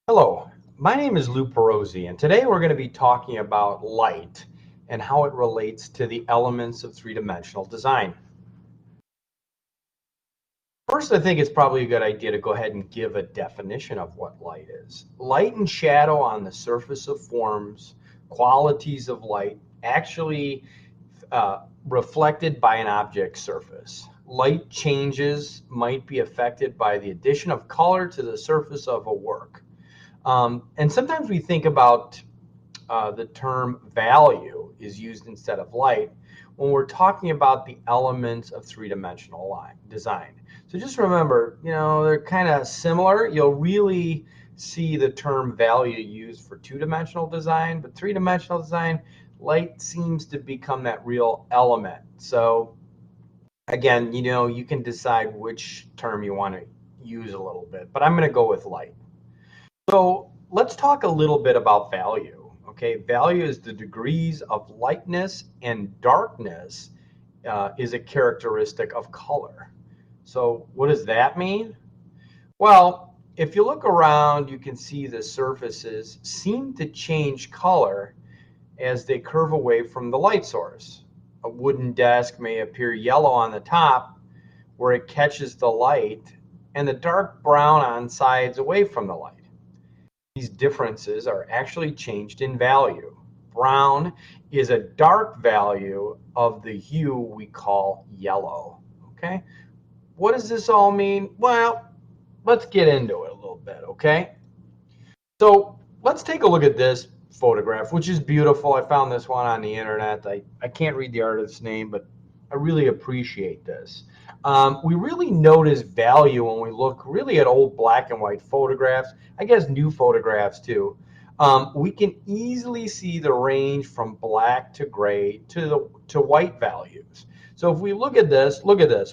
Hello, my name is Lou Pierozzi, and today we're going to be talking about light and how it relates to the elements of three-dimensional design. First, I think it's probably a good idea to go ahead and give a definition of what light is. Light and shadow on the surface of forms, qualities of light, actually reflected by an object's surface. Light changes might be affected by the addition of color to the surface of a work. And sometimes we think about the term value is used instead of light when we're talking about the elements of three-dimensional design. So just remember, they're kind of similar. You'll really see the term value used for two-dimensional design, but three-dimensional design, light seems to become that real element. So again, you can decide which term you want to use a little bit, but I'm going to go with light. So let's talk a little bit about value. Okay, value is the degrees of lightness, and darkness is a characteristic of color. So what does that mean? Well, if you look around, you can see the surfaces seem to change color as they curve away from the light source. A wooden desk may appear yellow on the top where it catches the light, and the dark brown on sides away from the light. These differences are actually changed in value. Brown is a dark value of the hue we call yellow. Okay, what does this all mean? Well, let's get into it a little bit, okay? So let's take a look at this photograph, which is beautiful. I found this one on the internet. I can't read the artist's name, but I really appreciate this. We really notice value when we look really at old black and white photographs, I guess new photographs too. We can easily see the range from black to gray to white values. So if we look at this,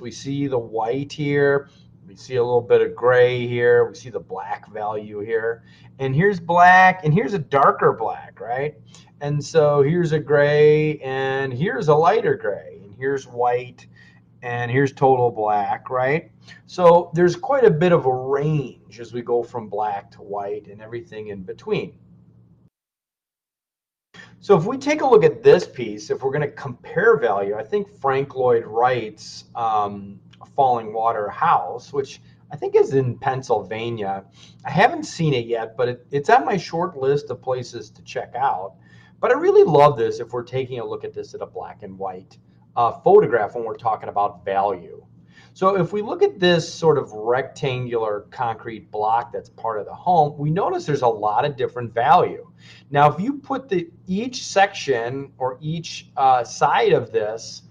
we see the white here, we see a little bit of gray here, we see the black value here, and here's black, and here's a darker black, right? And so here's a gray, and here's a lighter gray, and here's white, and here's total black, right? So there's quite a bit of a range as we go from black to white and everything in between. So if we take a look at this piece, if we're going to compare value, I think Frank Lloyd Wright's Falling Water House, which I think is in Pennsylvania. I haven't seen it yet, but it's on my short list of places to check out. But I really love this if we're taking a look at this at a black and white photograph when we're talking about value. So if we look at this sort of rectangular concrete block that's part of the home, we notice there's a lot of different value. Now, if you put each section or each side of this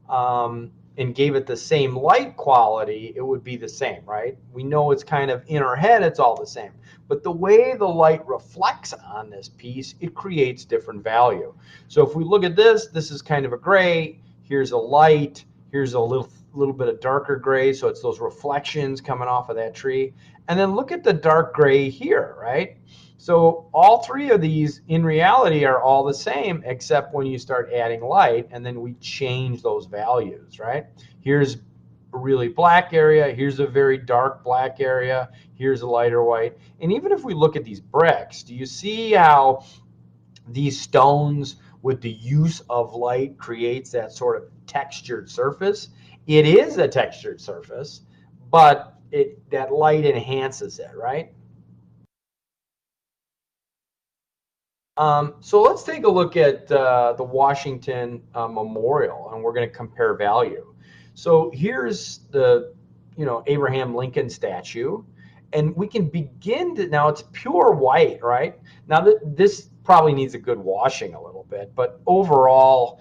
and gave it the same light quality, it would be the same, right? We know it's kind of in our head, it's all the same. But the way the light reflects on this piece, it creates different value. So if we look at this, this is kind of a gray, here's a light, here's a little bit of darker gray, so it's those reflections coming off of that tree. And then look at the dark gray here, right? So all three of these in reality are all the same, except when you start adding light, and then we change those values, right? Here's a really black area, here's a very dark black area, here's a lighter white. And even if we look at these bricks, do you see how these stones with the use of light creates that sort of textured surface? It is a textured surface, but that light enhances it, right? So let's take a look at the Washington Memorial, and we're going to compare value. So here's the, Abraham Lincoln statue, and we can begin to, now it's pure white, right? Now this probably needs a good washing a little bit, but overall,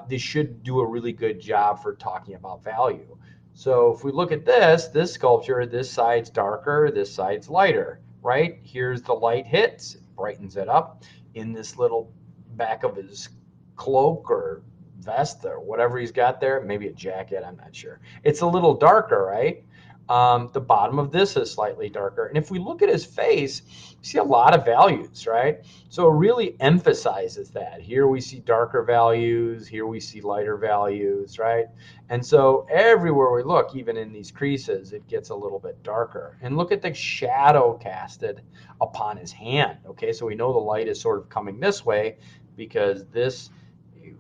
this should do a really good job for talking about value. So if we look at this sculpture, this side's darker, this side's lighter, right? Here's the light hits, it brightens it up in this little back of his cloak or vest or whatever he's got there, maybe a jacket, I'm not sure. It's a little darker, right? The bottom of this is slightly darker. And if we look at his face, we see a lot of values, right? So it really emphasizes that. Here we see darker values, here we see lighter values, right? And so everywhere we look, even in these creases, it gets a little bit darker. And look at the shadow casted upon his hand, okay? So we know the light is sort of coming this way because this,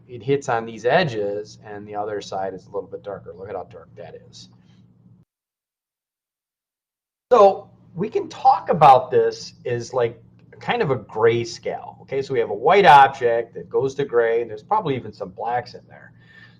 it hits on these edges and the other side is a little bit darker. Look at how dark that is. So we can talk about this as like kind of a gray scale. Okay, so we have a white object that goes to gray, and there's probably even some blacks in there.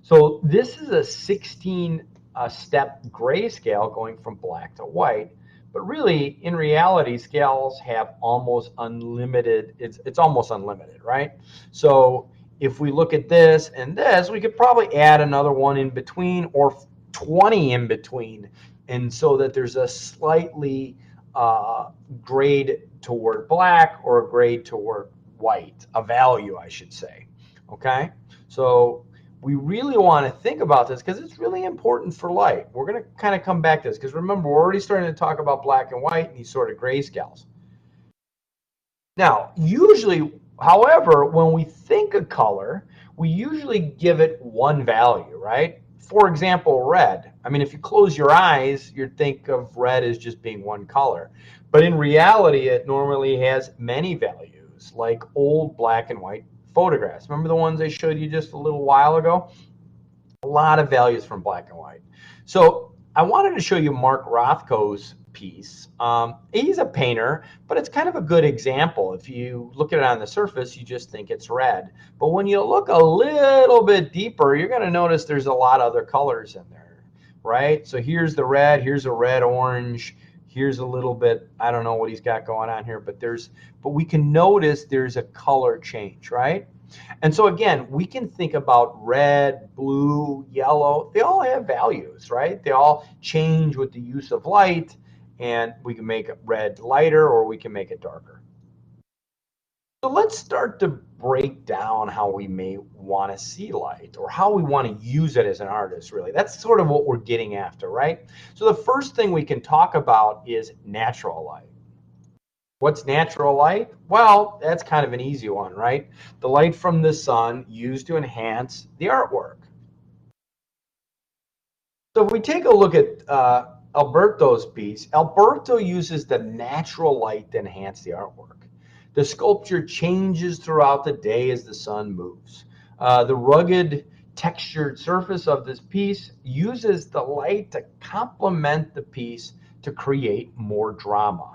So this is a 16-step gray scale going from black to white. But really, in reality, scales have almost unlimited, it's almost unlimited, right? So if we look at this and this, we could probably add another one in between or 20 in between, and so that there's a slightly grade toward black or a grade toward white, a value, I should say. Okay, so we really want to think about this because it's really important for light. We're going to kind of come back to this because remember, we're already starting to talk about black and white and these sort of grayscales. Now, usually, however, when we think of color, we usually give it one value, right? For example, red. I mean, if you close your eyes, you'd think of red as just being one color. But in reality, it normally has many values, like old black and white photographs. Remember the ones I showed you just a little while ago? A lot of values from black and white. So I wanted to show you Mark Rothko's piece. He's a painter, but it's kind of a good example. If you look at it on the surface, you just think it's red. But when you look a little bit deeper, you're going to notice there's a lot of other colors in there, right? So here's the red, here's a red orange, here's a little bit, I don't know what he's got going on here, but we can notice there's a color change, right? And so again, we can think about red, blue, yellow. They all have values, right? They all change with the use of light, and we can make red lighter or we can make it darker. So let's start to break down how we may want to see light or how we want to use it as an artist, really. That's sort of what we're getting after, right? So the first thing we can talk about is natural light. What's natural light? Well, that's kind of an easy one, right? The light from the sun used to enhance the artwork. So if we take a look at Alberto's piece, Alberto uses the natural light to enhance the artwork. The sculpture changes throughout the day as the sun moves. The rugged, textured surface of this piece uses the light to complement the piece to create more drama.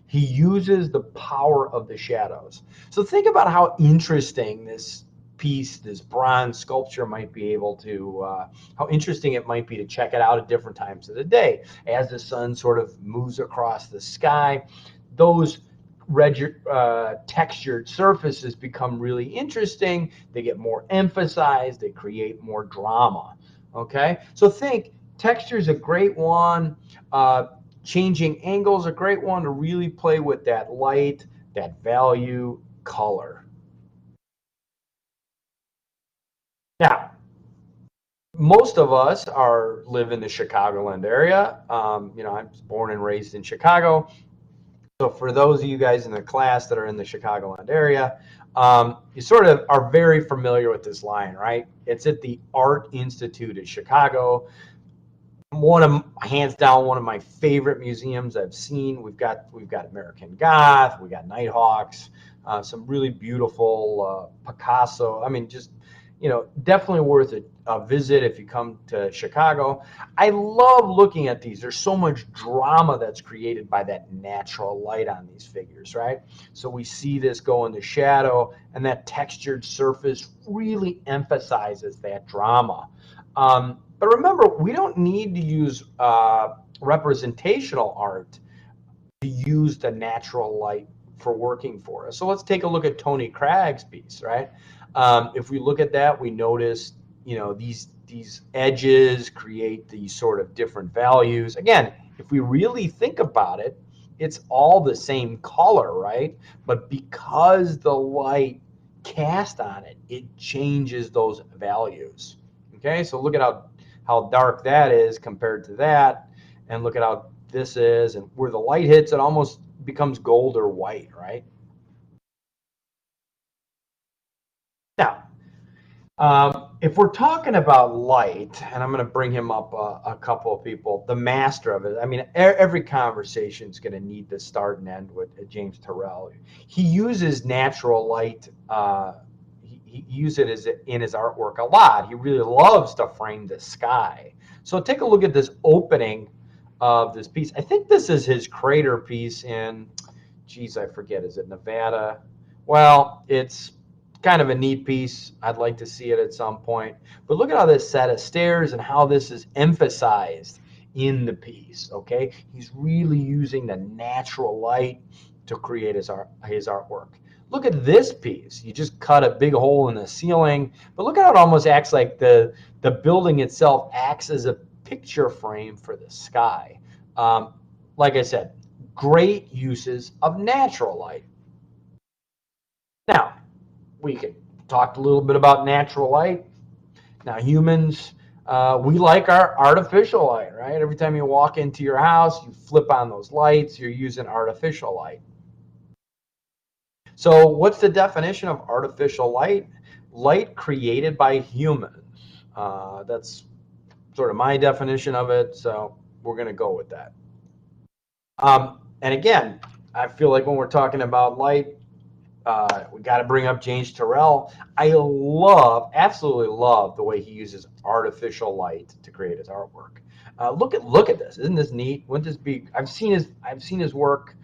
He uses the power of the shadows. So think about how interesting this piece, this bronze sculpture might be able to, how interesting it might be to check it out at different times of the day. As the sun sort of moves across the sky, those textured surfaces become really interesting. They get more emphasized. They create more drama. Okay, so think texture is a great one. Changing angles, a great one to really play with that light, that value, color. Now, most of us live in the Chicagoland area. You know, I was born and raised in Chicago. So for those of you guys in the class that are in the Chicagoland area, you sort of are very familiar with this line, right? It's at the Art Institute in Chicago. Hands down, one of my favorite museums I've seen. We've got American Goth, we got Nighthawks, some really beautiful Picasso. I mean, just, you know, definitely worth a visit if you come to Chicago. I love looking at these. There's so much drama that's created by that natural light on these figures, right? So we see this go into shadow, and that textured surface really emphasizes that drama. But remember, we don't need to use representational art to use the natural light for working for us. So let's take a look at Tony Craig's piece, right? If we look at that, we notice, you know, these edges create these sort of different values. Again, if we really think about it, it's all the same color, right? But because the light cast on it, it changes those values. Okay, so look at how dark that is compared to that. and look at how this is, and where the light hits, it almost becomes gold or white, right? Now, if we're talking about light, and I'm going to bring him up a couple of people, the master of it. I mean, every conversation is going to need to start and end with James Turrell. He uses natural light. He uses it in his artwork a lot. He really loves to frame the sky. So take a look at this opening of this piece. I think this is his crater piece in, geez, I forget. Is it Nevada? Well, it's kind of a neat piece. I'd like to see it at some point. But look at how this set of stairs and how this is emphasized in the piece, okay? He's really using the natural light to create his artwork. Look at this piece. You just cut a big hole in the ceiling, but look at how it almost acts like the building itself acts as a picture frame for the sky. Like I said, great uses of natural light. Now, we could talk a little bit about natural light. Now, humans, we like our artificial light, right? Every time you walk into your house, you flip on those lights, you're using artificial light. So what's the definition of artificial light? Light created by humans. That's sort of my definition of it, so we're going to go with that. And again, I feel like when we're talking about light, we got to bring up James Turrell. I absolutely love the way he uses artificial light to create his artwork. Look at this. Isn't this neat? Wouldn't this be? I've seen his work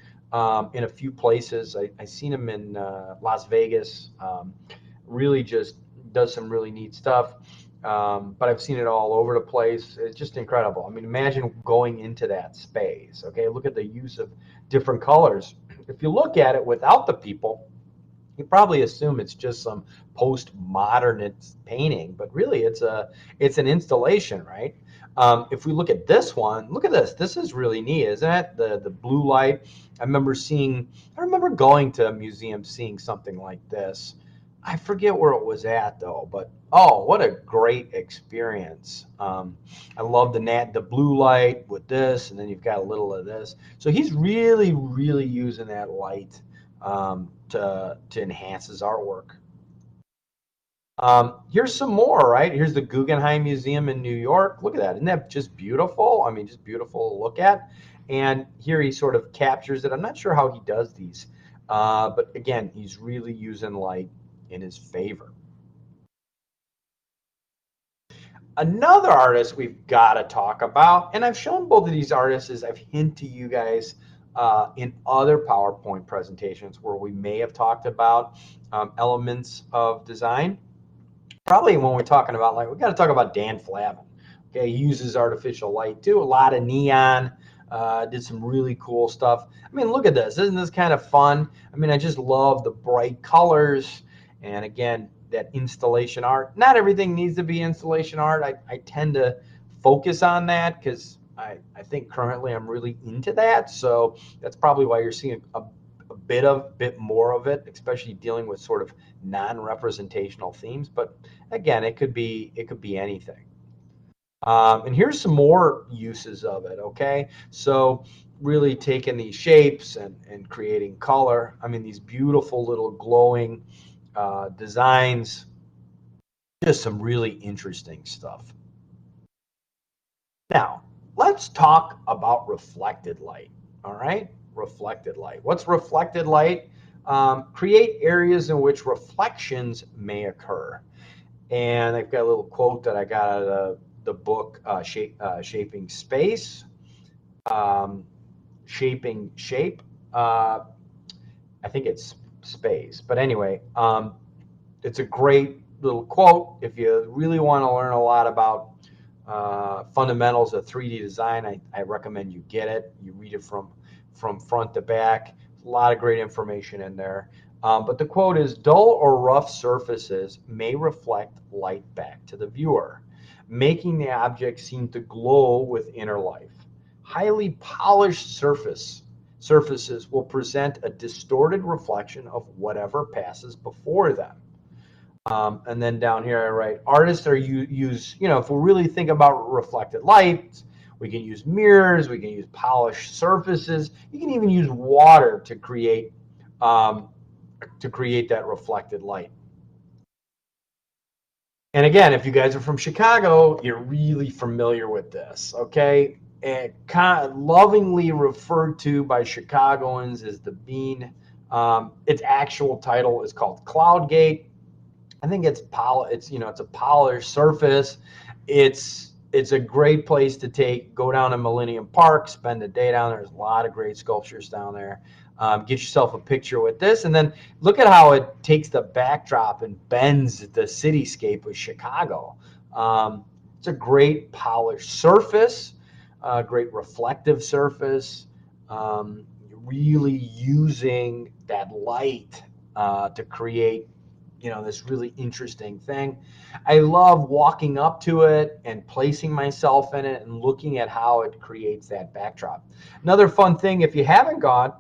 in a few places. I've seen him in Las Vegas. Really just does some really neat stuff. But I've seen it all over the place. It's just incredible. I mean, imagine going into that space. Okay, look at the use of different colors. If you look at it without the people, you probably assume it's just some postmodernist painting, but really it's an installation, right? If we look at this one, look at this. This is really neat, isn't it? The blue light. I remember going to a museum seeing something like this. I forget where it was at though, but oh, what a great experience. I love the blue light with this, and then you've got a little of this. So he's really, really using that light to enhance his artwork. Here's some more, right? Here's the Guggenheim Museum in New York. Look at that. Isn't that just beautiful? I mean, just beautiful to look at. And here he sort of captures it. I'm not sure how he does these, but again, he's really using light in his favor. Another artist we've got to talk about, and I've shown both of these artists as I've hinted to you guys in other PowerPoint presentations where we may have talked about elements of design. Probably when we're talking about light, we've got to talk about Dan Flavin. Okay, he uses artificial light too, a lot of neon, did some really cool stuff. I mean, look at this. Isn't this kind of fun? I mean, I just love the bright colors. And again, that installation art. Not everything needs to be installation art. I tend to focus on that because I think currently I'm really into that. So that's probably why you're seeing a bit more of it, especially dealing with sort of non-representational themes. But again, it could be anything. And here's some more uses of it. Okay, so really taking these shapes and creating color. I mean, these beautiful little glowing designs, just some really interesting stuff. Now, let's talk about reflected light. All right, reflected light. What's reflected light? Create areas in which reflections may occur. And I've got a little quote that I got out of the book Shaping Space, Shaping Shape. I think it's space, but anyway, it's a great little quote. If you really want to learn a lot about fundamentals of 3D design, I recommend you get it. You read it from front to back. A lot of great information in there. But the quote is, dull or rough surfaces may reflect light back to the viewer, making the object seem to glow with inner life. Highly polished surfaces will present a distorted reflection of whatever passes before them. And then down here I write, artists are use, if we really think about reflected light, We can use mirrors, we can use polished surfaces, you can even use water to create that reflected light. And again, if you guys are from Chicago, you're really familiar with this, okay? And kind of lovingly referred to by Chicagoans as the bean. Its actual title is called Cloud Gate. I think it's a polished surface. It's a great place to go down to Millennium Park, spend a day down there. There's a lot of great sculptures down there. Get yourself a picture with this, and then look at how it takes the backdrop and bends the cityscape of Chicago. It's a great polished surface, great reflective surface, really using that light to create this really interesting thing. I love walking up to it and placing myself in it and looking at how it creates that backdrop. Another fun thing, if you haven't gone,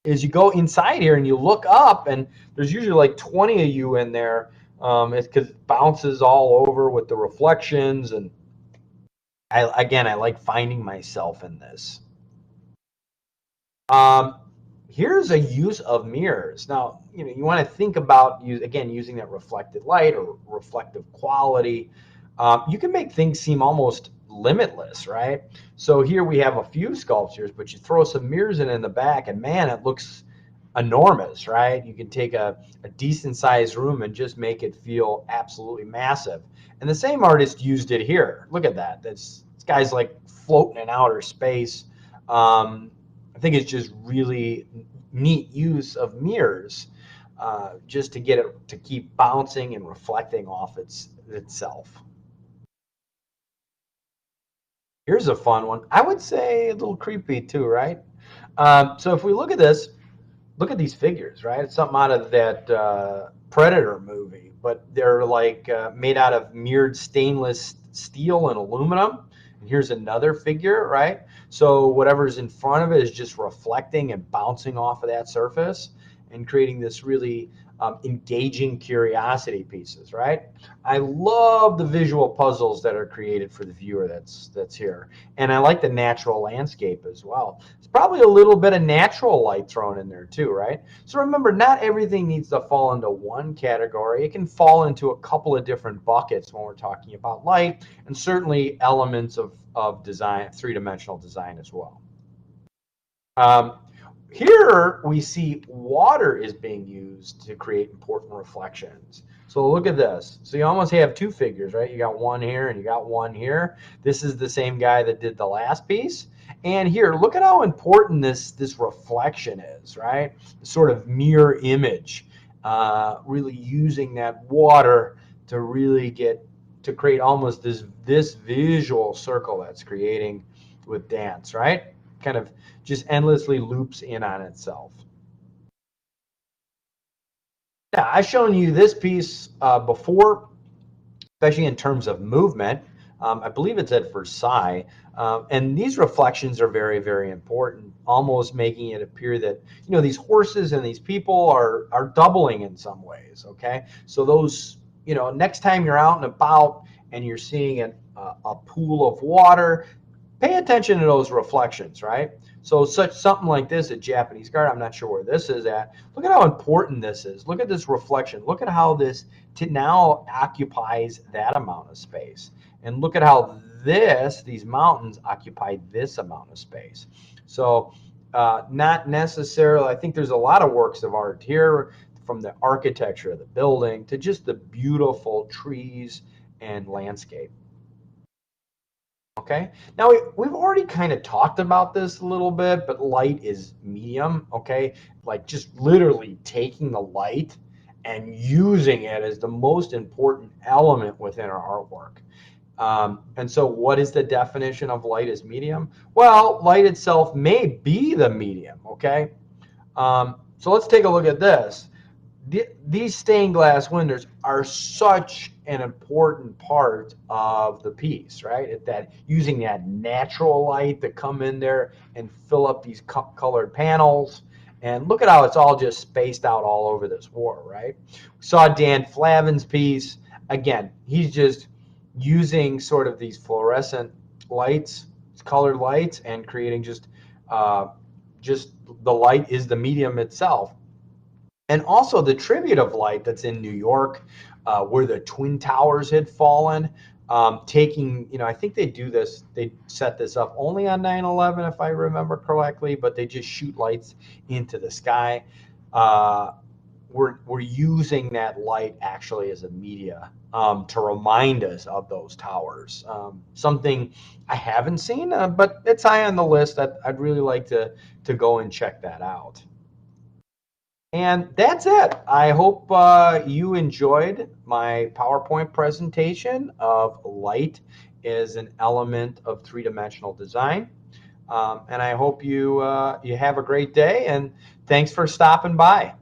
is you go inside here and you look up, and there's usually like 20 of you in there. It's because it bounces all over with the reflections, and I like finding myself in this. Here's a use of mirrors. Now, you want to think about using that reflected light or reflective quality. You can make things seem almost limitless, right? So here we have a few sculptures, but you throw some mirrors in the back, and man, it looks enormous, right? You can take a decent sized room and just make it feel absolutely massive. And the same artist used it here. Look at that. This guy's like floating in outer space. I think it's just really neat use of mirrors, just to get it to keep bouncing and reflecting off itself. Here's a fun one. I would say a little creepy too, right? So if we look at this, look at these figures, right? It's something out of that Predator movie, but they're like made out of mirrored stainless steel and aluminum. And here's another figure, right? So whatever's in front of it is just reflecting and bouncing off of that surface and creating this really engaging curiosity pieces, right? I love the visual puzzles that are created for the viewer that's here. And I like the natural landscape as well. It's probably a little bit of natural light thrown in there too, right? So remember, not everything needs to fall into one category. It can fall into a couple of different buckets when we're talking about light, and certainly elements of design, three-dimensional design as well. Here we see water is being used to create important reflections. So look at this. So you almost have two figures, right? You got one here and you got one here. This is the same guy that did the last piece. And here, look at how important this reflection is, right? The sort of mirror image, really using that water to really to create almost this visual circle that's creating with dance, right? Kind of just endlessly loops in on itself. Now, I've shown you this piece before, especially in terms of movement. I believe it's at Versailles. And these reflections are very, very important, almost making it appear that, these horses and these people are doubling in some ways, okay? So those, next time you're out and about and you're seeing a pool of water, pay attention to those reflections, right? So something like this at Japanese garden, I'm not sure where this is at. Look at how important this is. Look at this reflection. Look at how this now occupies that amount of space. And look at how these mountains occupy this amount of space. So not necessarily, I think there's a lot of works of art here, from the architecture of the building to just the beautiful trees and landscape. Okay, now we've already kind of talked about this a little bit, but light is medium, okay? Like just literally taking the light and using it as the most important element within our artwork. And so what is the definition of light as medium? Well, light itself may be the medium, okay? So let's take a look at this. These stained glass windows are such an important part of the piece, right? That using that natural light to come in there and fill up these colored panels. And look at how it's all just spaced out all over this wall, right? We saw Dan Flavin's piece. Again, he's just using sort of these fluorescent lights colored lights and creating just the light is the medium itself. And also the tribute of light that's in New York, where the Twin Towers had fallen. Taking, I think they set this up only on 9/11, if I remember correctly, but they just shoot lights into the sky. Uh, we're using that light actually as a media to remind us of those towers. Something I haven't seen, but it's high on the list. I'd really like to go and check that out. And that's it. I hope you enjoyed my PowerPoint presentation of light as an element of three-dimensional design. And I hope you have a great day, and thanks for stopping by.